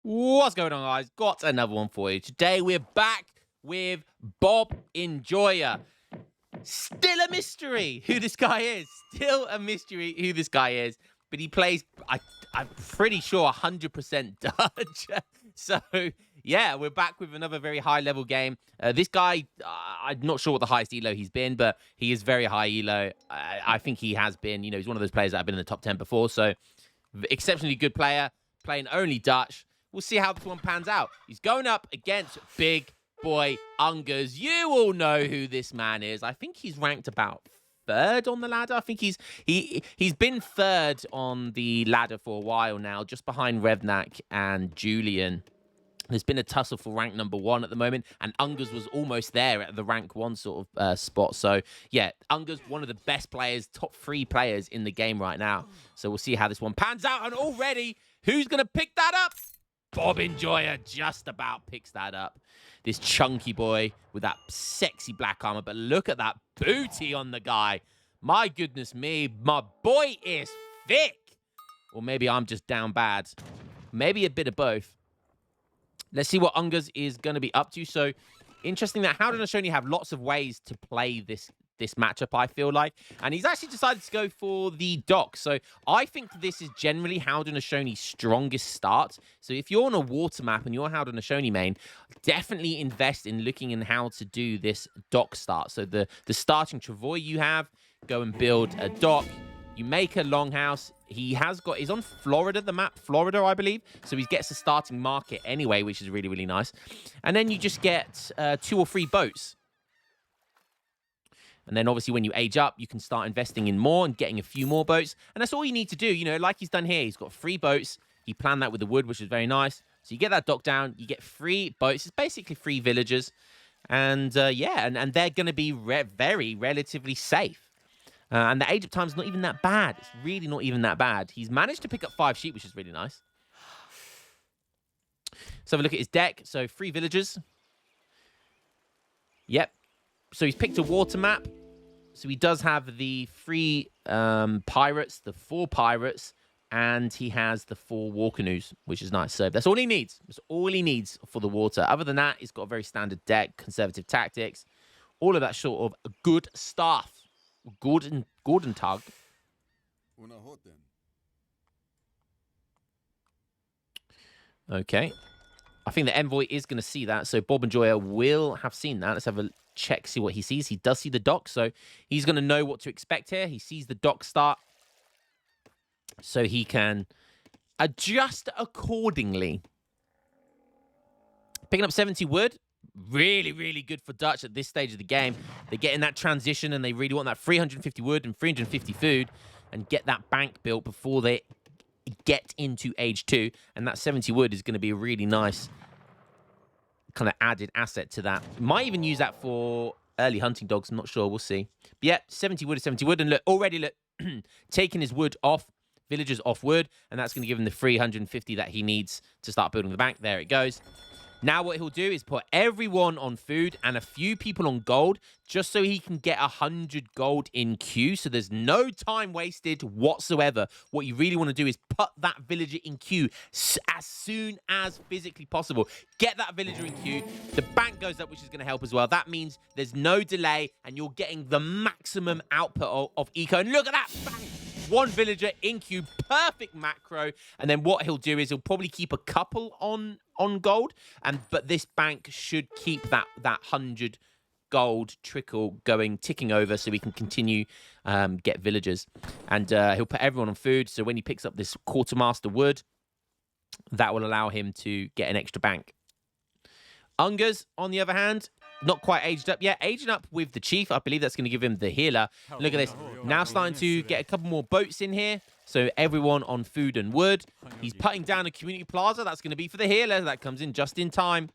What's going on, guys? Got another one for you. Today we're back with Bob Enjoyer. Still a mystery who this guy is. Still a mystery who this guy is. But he plays, I'm pretty sure, 100% Dutch. So, yeah, we're back with another very high-level game. This guy, I'm not sure what the highest elo he's been, but he is very high elo. I think he has been. He's one of those players that have been in the top 10 before. So, exceptionally good player, playing only Dutch. We'll see how this one pans out. He's going up against big boy Ungers. You all know who this man is. I think he's ranked about third on the ladder. I think he's been third on the ladder for a while now, just behind Revnak and Julian. There's been a tussle for rank number 1 at the moment, and Ungers was almost there at the rank 1 sort of spot. So, yeah, Ungers, one of the best players, top 3 players in the game right now. So we'll see how this one pans out. And already, who's going to pick that up? Bob Enjoyer just about picks that up. This chunky boy with that sexy black armor. But look at that booty on the guy. My goodness me, my boy is thick. Or maybe I'm just down bad. Maybe a bit of both. Let's see what Ungers is going to be up to. So, interesting that Howden and Shoney have lots of ways to play this matchup, I feel like. And he's actually decided to go for the dock. So, I think this is generally Howden and Shoney's strongest start. So, if you're on a water map and you're Howden and Shoney main, definitely invest in looking in how to do this dock start. So, the starting Travoy you have, go and build a dock. You make a longhouse. He's on Florida, the map, Florida, I believe. So he gets a starting market anyway, which is really, really nice. And then you just get 2 or 3 boats. And then obviously when you age up, you can start investing in more and getting a few more boats. And that's all you need to do, like he's done here. He's got 3 boats. He planned that with the wood, which is very nice. So you get that dock down. You get 3 boats. It's basically 3 villagers. And yeah, and they're going to be very relatively safe. And the age up time's not even that bad. It's really not even that bad. He's managed to pick up 5 sheep, which is really nice. So have a look at his deck. So 3 villagers. Yep. So he's picked a water map. So he does have the 3 pirates, the 4 pirates, and he has the 4 war canoes, which is nice. So that's all he needs. That's all he needs for the water. Other than that, he's got a very standard deck, conservative tactics, all of that sort of good stuff. Gordon Tug. Okay. I think the envoy is going to see that. So Bob Enjoyer will have seen that. Let's have a check, see what he sees. He does see the dock, so he's going to know what to expect here. He sees the dock start, so he can adjust accordingly. Picking up 70 wood. Really, really good for Dutch at this stage of the game. They get in that transition and they really want that 350 wood and 350 food and get that bank built before they get into age 2. And that 70 wood is going to be a really nice kind of added asset to that. Might even use that for early hunting dogs. I'm not sure. We'll see. But yeah, 70 wood is 70 wood. And look, already taking his wood off, villagers off wood. And that's going to give him the 350 that he needs to start building the bank. There it goes. Now what he'll do is put everyone on food and a few people on gold just so he can get 100 gold in queue. So there's no time wasted whatsoever. What you really want to do is put that villager in queue as soon as physically possible. Get that villager in queue. The bank goes up, which is going to help as well. That means there's no delay and you're getting the maximum output of eco. And look at that bank. 1 villager in queue, perfect macro. And then what he'll do is he'll probably keep a couple on gold, but this bank should keep that 100 gold trickle ticking over, so we can continue get villagers. And he'll put everyone on food, so when he picks up this quartermaster wood, that will allow him to get an extra bank. Ungers, on the other hand, not quite aged up yet. Aging up with the chief. I believe that's going to give him the healer. Look at this. Now starting to get a couple more boats in here. So everyone on food and wood. He's putting down a community plaza. That's going to be for the healer. That comes in just in time.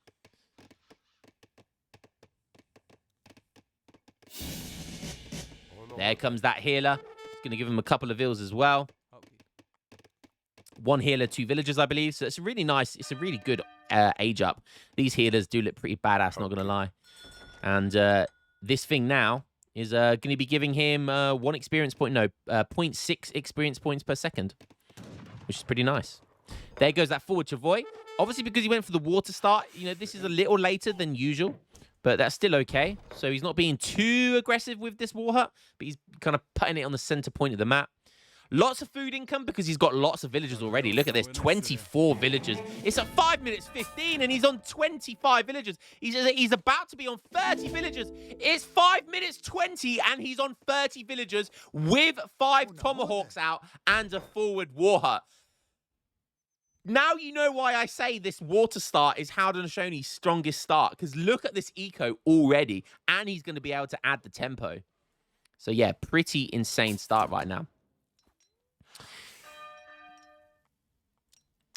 There comes that healer. It's going to give him a couple of ills as well. 1 healer, 2 villagers, I believe. So it's really nice. It's a really good age up. These healers do look pretty badass, not going to lie. And this thing now is going to be giving him 1 experience point. No, 0.6 experience points per second, which is pretty nice. There goes that forward Chavoy. Obviously, because he went for the water start, this is a little later than usual, but that's still okay. So he's not being too aggressive with this war hut, but he's kind of putting it on the center point of the map. Lots of food income because he's got lots of villagers already. Look at this, 24 villagers. It's at 5 minutes 15 and he's on 25 villagers. He's about to be on 30 villagers. It's 5 minutes 20 and he's on 30 villagers with 5 tomahawks out and a forward war hut. Now you know why I say this water start is Haudenosaunee strongest start, because look at this eco already, and he's going to be able to add the tempo. So yeah, pretty insane start right now.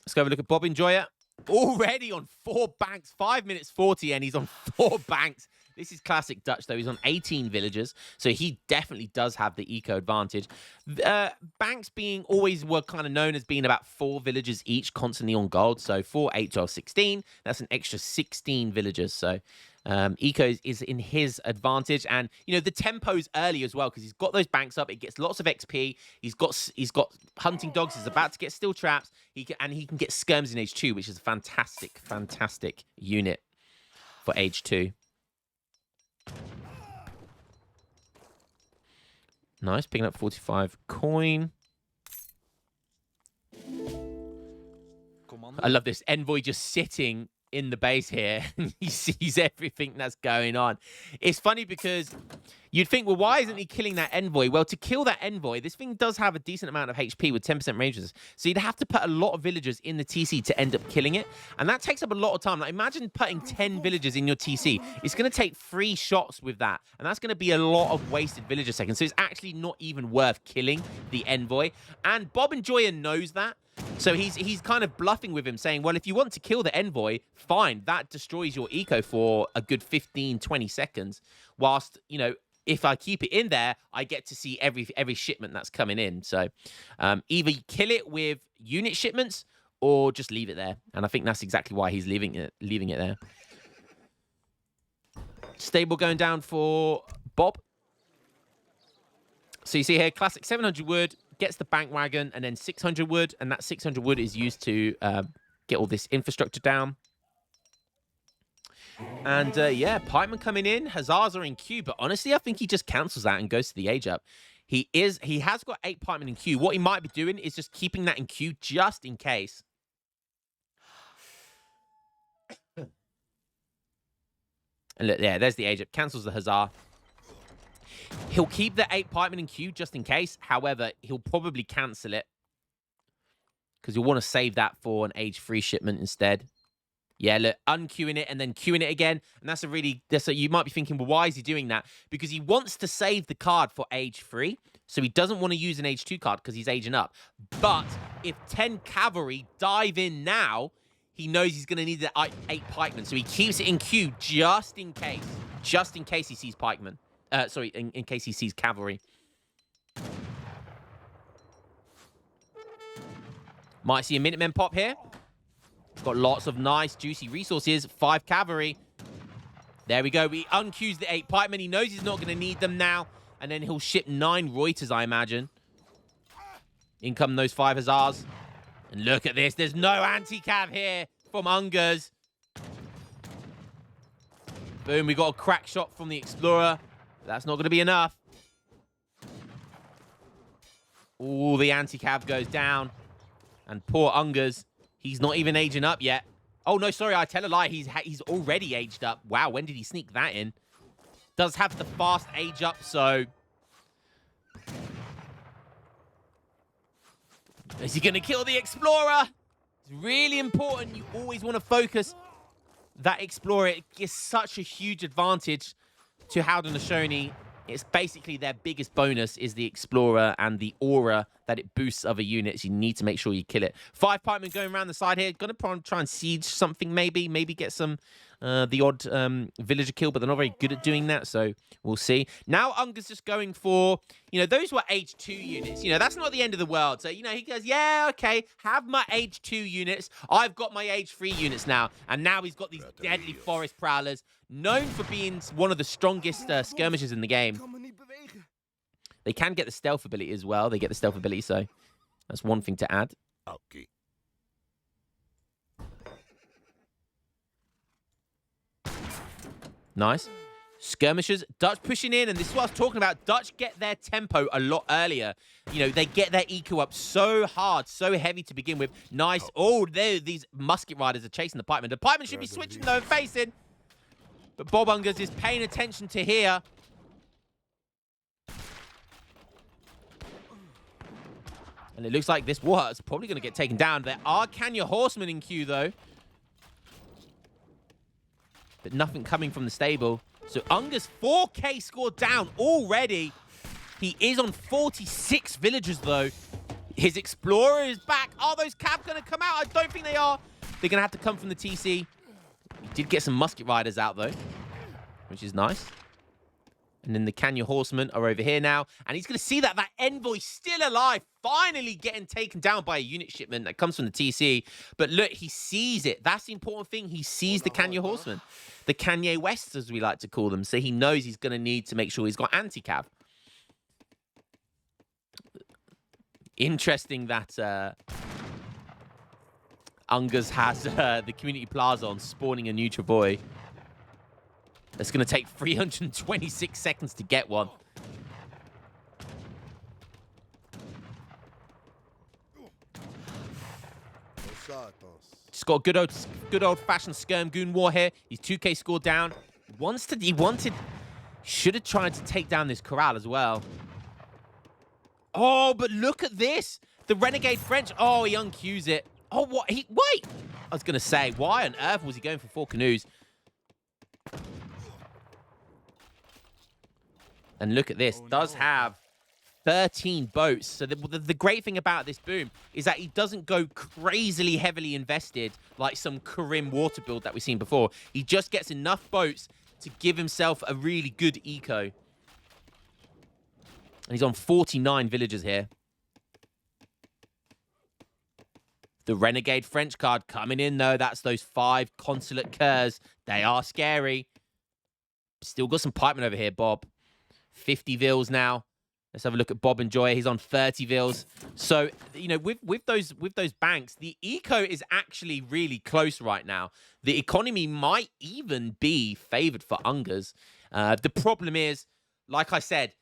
Let's go have a look at Bob Enjoyer. Already on 4 banks, 5 minutes 40, and he's on 4 banks. This is classic Dutch, though. He's on 18 villagers, so he definitely does have the eco advantage. Banks were kind of known as being about 4 villagers each, constantly on gold. So 4, 8, 12, 16. That's an extra 16 villagers. So eco is in his advantage, and the tempo's early as well because he's got those banks up. It gets lots of XP. He's got hunting dogs. He's about to get steel traps. He can get skirms in age 2, which is a fantastic unit for age 2. Nice, picking up 45 coin. I love this envoy just sitting in the base here. He sees everything that's going on. It's funny because you'd think, well, why isn't he killing that envoy? Well, to kill that envoy, this thing does have a decent amount of HP with 10% ranges. So you'd have to put a lot of villagers in the TC to end up killing it. And that takes up a lot of time. Like, imagine putting 10 villagers in your TC. It's going to take 3 shots with that. And that's going to be a lot of wasted villager seconds. So it's actually not even worth killing the envoy. And Bob Enjoyer knows that. So he's kind of bluffing with him, saying, well, if you want to kill the envoy, fine. That destroys your eco for a good 15, 20 seconds. Whilst, if I keep it in there, I get to see every shipment that's coming in. So either you kill it with unit shipments or just leave it there. And I think that's exactly why he's leaving it there. Stable going down for Bob. So you see here, classic 700 wood, gets the bank wagon, and then 600 wood. And that 600 wood is used to get all this infrastructure down. And yeah, pikemen coming in. Hussars are in queue, but honestly, I think he just cancels that and goes to the age up. He has got 8 pikemen in queue. What he might be doing is just keeping that in queue just in case. And look, yeah, there's the age up. Cancels the Hussar. He'll keep the 8 pikemen in queue just in case. However, he'll probably cancel it because you'll want to save that for an age 3 shipment instead. Yeah, look, unqueuing it and then queuing it again. And you might be thinking, well, why is he doing that? Because he wants to save the card for age 3. So he doesn't want to use an age 2 card because he's aging up. But if 10 cavalry dive in now, he knows he's going to need the 8 pikemen. So he keeps it in queue just in case. Just in case he sees pikemen. In case he sees cavalry. Might see a Minutemen pop here. Got lots of nice, juicy resources. 5 cavalry. There we go. He unqueues the 8 pikemen. He knows he's not going to need them now. And then he'll ship 9 Reuters, I imagine. In come those 5 Hussars. And look at this. There's no anti-cav here from Ungers. Boom. We got a crack shot from the Explorer. That's not going to be enough. Ooh, the anti-cav goes down. And poor Ungers. He's not even aging up yet. Oh, no, sorry, I tell a lie. He's already aged up. Wow, when did he sneak that in? Does have the fast age up, so... Is he going to kill the Explorer? It's really important. You always want to focus that Explorer. It gives such a huge advantage to Haudenosaunee. It's basically their biggest bonus is the Explorer and the aura that it boosts other units. You need to make sure you kill it. 5 pikemen going around the side here. Gonna try and siege something maybe. Maybe get some, the odd villager kill, but they're not very good at doing that, so we'll see. Now Unger's just going for, those were age 2 units. That's not the end of the world. So, he goes, yeah, okay, have my age 2 units. I've got my age 3 units now. And now he's got these deadly forest prowlers, known for being one of the strongest skirmishes in the game. They can get the stealth ability as well. They get the stealth ability, so that's one thing to add. Okay. Nice. Skirmishes, Dutch pushing in, and this is what I was talking about. Dutch get their tempo a lot earlier. You know, they get their eco up so hard, so heavy to begin with. Nice. Oh, there, these musket riders are chasing the pikeman. The pikeman should be switching, though, and facing. But Bob Ungers is paying attention to here. And it looks like this war's probably going to get taken down. There are Kanye Horsemen in queue, though. But nothing coming from the stable. So Ungers 4K scored down already. He is on 46 villagers, though. His Explorer is back. Are those cabs going to come out? I don't think they are. They're going to have to come from the TC. He did get some musket riders out, though, which is nice. And then the Kanye Horsemen are over here now. And he's going to see that envoy's still alive, finally getting taken down by a unit shipment that comes from the TC. But look, he sees it. That's the important thing. He sees the Kanye Horsemen. The Kanye Wests, as we like to call them. So he knows he's going to need to make sure he's got anti-cav. Interesting that Ungers has the Community Plaza on, spawning a new Travoy. It's going to take 326 seconds to get one. Just got a good old-fashioned skirm goon war here. He's 2K scored down. Should have tried to take down this corral as well. Oh, but look at this. The Renegade French. Oh, he uncues it. Oh, what? Wait. I was going to say, why on earth was he going for 4 canoes? And look at this. Does have 13 boats. So the great thing about this boom is that he doesn't go crazily heavily invested like some Karim water build that we've seen before. He just gets enough boats to give himself a really good eco. And he's on 49 villagers here. The Renegade French card coming in, though. That's those 5 consulate curs. They are scary. Still got some pikemen over here, Bob. 50 vils now. Let's have a look at Bob and Joy. He's on 30 vils. So, you know, with those banks, the eco is actually really close right now. The economy might even be favored for Ungers. The problem is, like I said,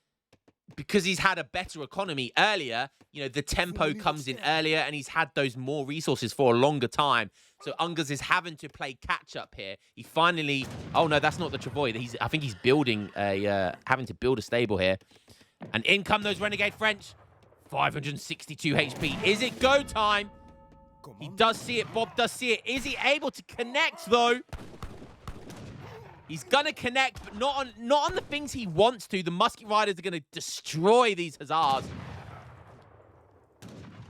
because he's had a better economy earlier, you know, the tempo comes in earlier and he's had those more resources for a longer time. So Ungers is having to play catch up here. He finally... Oh, no, that's not the Travoy. I think he's building having to build a stable here. And in come those Renegade French. 562 HP. Is it go time? He does see it. Bob does see it. Is he able to connect, though? He's going to connect, but not on the things he wants to. The Musket Riders are going to destroy these Hussars.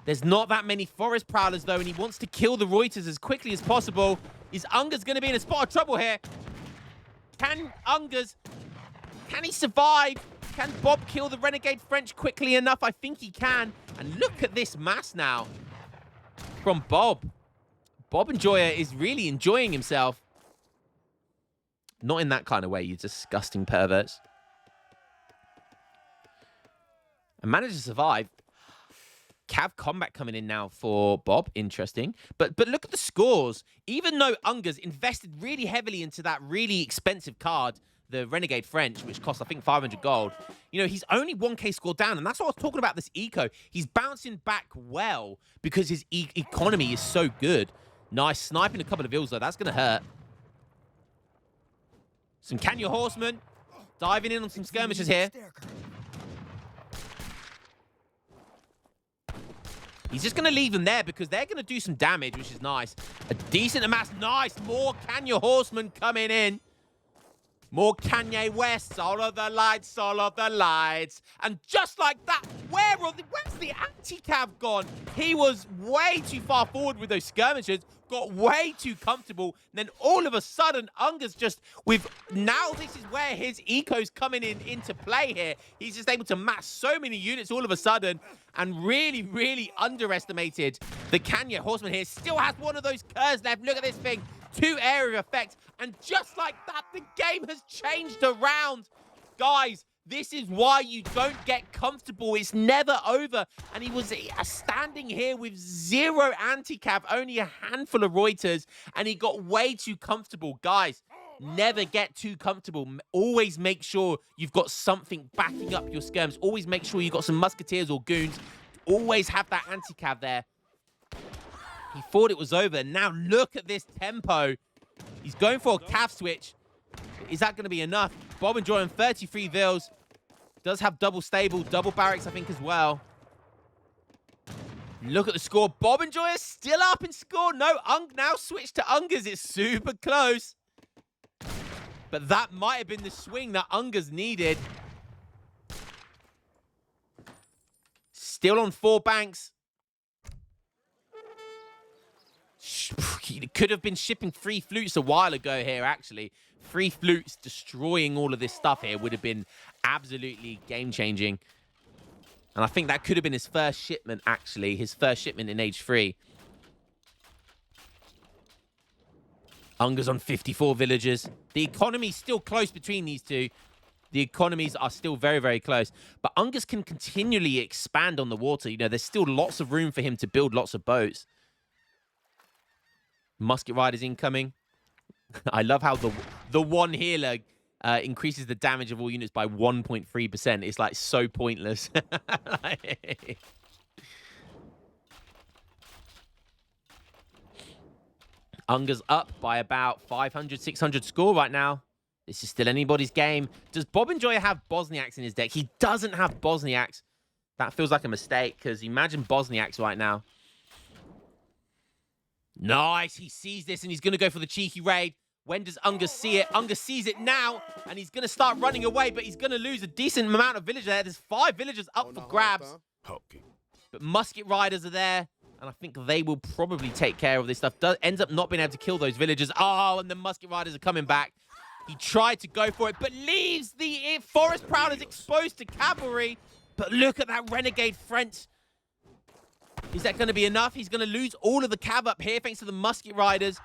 There's not that many Forest Prowlers, though, and he wants to kill the Reuters as quickly as possible. Is Ungers going to be in a spot of trouble here? Can he survive? Can Bob kill the Renegade French quickly enough? I think he can. And look at this mass now from Bob. Bob Enjoyer is really enjoying himself. Not in that kind of way, you disgusting perverts. And managed to survive. Cav combat coming in now for Bob. Interesting. But look at the scores. Even though Ungers invested really heavily into that really expensive card, the Renegade French, which cost, I think, 500 gold. You know, he's only 1K scored down, and that's what I was talking about, this eco. He's bouncing back well because his economy is so good. Nice. Sniping a couple of ills, though. That's going to hurt. Some Kanye Horsemen diving in on some skirmishes here. He's just going to leave them there because they're going to do some damage, which is nice. A decent amount. Nice. More Kanye Horsemen coming in. More Kanye West. All of the lights, all of the lights. And just like that, where's the anti-cav gone? He was way too far forward with those skirmishes. Got way too comfortable. And then all of a sudden, Ungers just now this is where his eco's coming into play here. He's just able to mass so many units all of a sudden and really, really underestimated the Kanye Horseman here. Still has one of those curs left. Look at this thing. 2 area effect. And just like that, the game has changed around. Guys, this is why you don't get comfortable. It's never over. And he was standing here with 0 anti-cav, only a handful of Reuters, and he got way too comfortable. Guys, Never get too comfortable. Always make sure you've got something backing up your skirms. Always make sure you've got some musketeers or goons. Always have that anti-cav there. He thought it was over. Now look at this tempo. He's going for a cav switch. Is that going to be enough? Bob and Joy on 33 Vils. Does have double stable, double barracks, I think, as well. Look at the score. Bob and Joy are still up in score. No, now switch to Ungers. It's super close. But that might have been the swing that Ungers needed. Still on 4 banks. He could have been shipping 3 flutes a while ago here, actually. 3 flutes destroying all of this stuff here would have been absolutely game-changing. And I think that could have been his first shipment, actually. His first shipment in Age 3. Unger's on 54 villagers. The economy's still close between these two. The economies are still very, very close. But Ungers can continually expand on the water. You know, there's still lots of room for him to build lots of boats. Musket Riders incoming. I love how the one healer increases the damage of all units by 1.3%. It's like so pointless. Unger's up by about 500, 600 score right now. This is still anybody's game. Does Bob and Joy have Bosniaks in his deck? He doesn't have Bosniaks. That feels like a mistake, because imagine Bosniaks right now. Nice. He sees this, and he's going to go for the cheeky raid. When does Ungers see it? Ungers sees it now, and he's going to start running away, but he's going to lose a decent amount of villagers there. There's 5 villagers up for grabs. But Musket Riders are there. And I think they will probably take care of this stuff. Ends up not being able to kill those villagers. Oh, and the Musket Riders are coming back. He tried to go for it, but leaves the Forest Prowlers exposed to cavalry. But look at that Renegade French. Is that going to be enough? He's going to lose all of the cav up here thanks to the Musket Riders.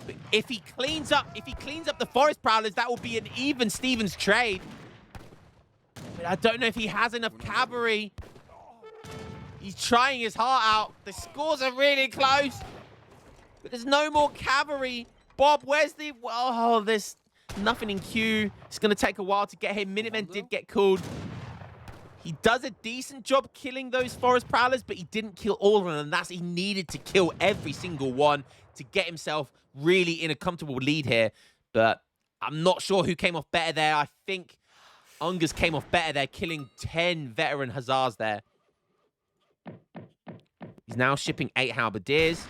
But if he cleans up the Forest Prowlers, that will be an even Stevens trade. But I don't know if he has enough cavalry. He's trying his heart out. The scores are really close. But there's no more cavalry. Bob, where's the... Oh, there's nothing in queue. It's going to take a while to get him. Minutemen did get called. He does a decent job killing those Forest Prowlers, but he didn't kill all of them. And that's... He needed to kill every single one to get himself really in a comfortable lead here. But I'm not sure who came off better there. I think Ungers came off better there, killing 10 veteran Hussars there. He's now shipping 8 halberdiers.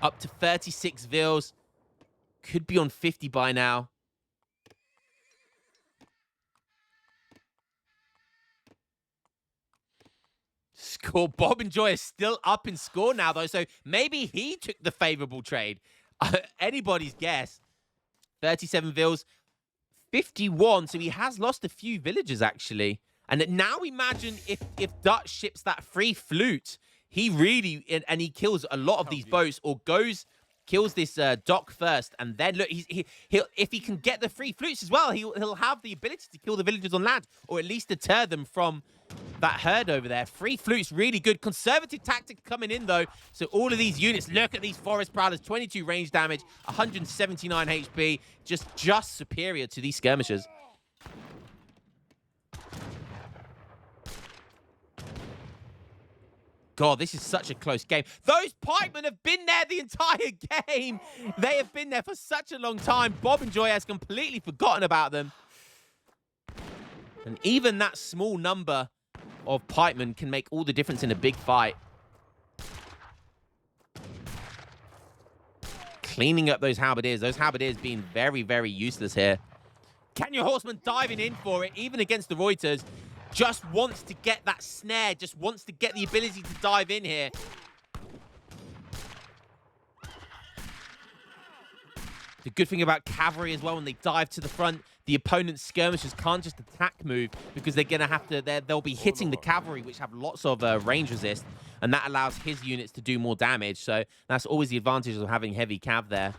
Up to 36 Vils. Could be on 50 by now. Score. Bob and Joy are still up in score now, though. So maybe he took the favorable trade. Anybody's guess. 37 Vils. 51. So he has lost a few villagers, actually. And now imagine if Dutch ships that 3 flute, he really, and he kills a lot of these boats, or kills this dock first, and then look, he'll if he can get the 3 flutes as well, he'll have the ability to kill the villagers on land, or at least deter them from that herd over there. 3 flutes, really good. Conservative tactic coming in, though. So all of these units, look at these Forest Prowlers, 22 range damage, 179 HP, just superior to these skirmishers. God, this is such a close game. Those pikemen have been there the entire game. They have been there for such a long time. Bob and Joy has completely forgotten about them. And even that small number of pikemen can make all the difference in a big fight. Cleaning up those halberdiers. Those halberdiers being very, very useless here. Kanye Horsemen diving in for it, even against the Reuters. Just wants to get that snare, just wants to get the ability to dive in here. The good thing about cavalry as well, when they dive to the front, the opponent's skirmishers can't just attack move, because they're going to have to, they'll be hitting the cavalry, which have lots of range resist, and that allows his units to do more damage. So that's always the advantage of having heavy cav there.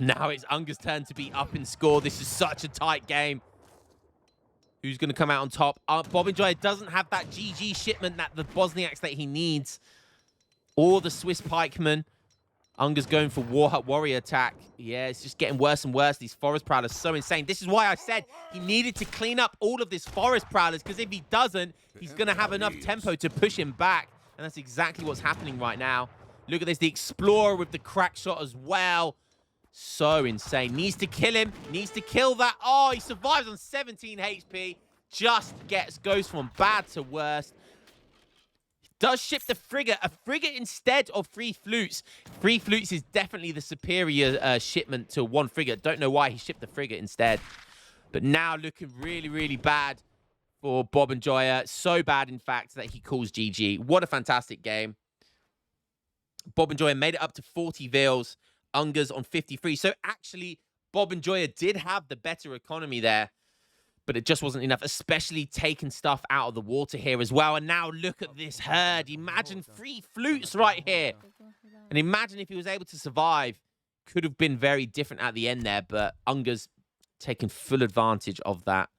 Now it's Unger's turn to be up in score. This is such a tight game. Who's going to come out on top? Bob and Joy doesn't have that GG shipment that the Bosniaks that he needs. Or the Swiss pikemen. Unger's going for warrior attack. Yeah, it's just getting worse and worse. These forest prowlers are so insane. This is why I said he needed to clean up all of this forest prowlers, because if he doesn't, he's going to have enough tempo to push him back. And that's exactly what's happening right now. Look at this, the Explorer with the crack shot as well. So insane. Needs to kill him. Needs to kill that. Oh, he survives on 17 HP. Just goes from bad to worst. Does ship the frigate. A frigate instead of 3 flutes. 3 flutes is definitely the superior shipment to 1 frigate. Don't know why he shipped the frigate instead. But now looking really, really bad for Bob and Joya. So bad, in fact, that he calls GG. What a fantastic game. Bob and Joya made it up to 40 vils. Unger's on 53. So actually, Bob and Joya did have the better economy there. But it just wasn't enough, especially taking stuff out of the water here as well. And now look at this herd. Imagine 3 flutes right here. And imagine if he was able to survive. Could have been very different at the end there, but Unger's taken full advantage of that.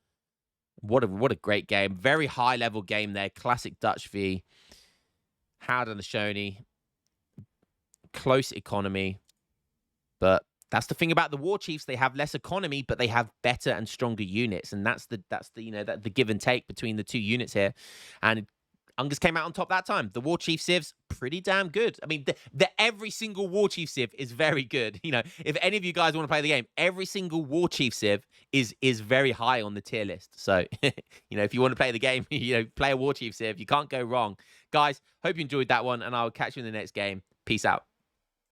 What a great game. Very high-level game there. Classic Dutch v. Haudenosaunee. Close economy. But that's the thing about the war chiefs. They have less economy, but they have better and stronger units, and that's the the give and take between the 2 units here. And Unger's came out on top that time. The war chief civs pretty damn good. I mean, every single war chief civ is very good. You know, if any of you guys want to play the game, every single war chief civ is very high on the tier list. So you know, if you want to play the game, play a war chief civ. You can't go wrong, guys. Hope you enjoyed that one, and I'll catch you in the next game. Peace out.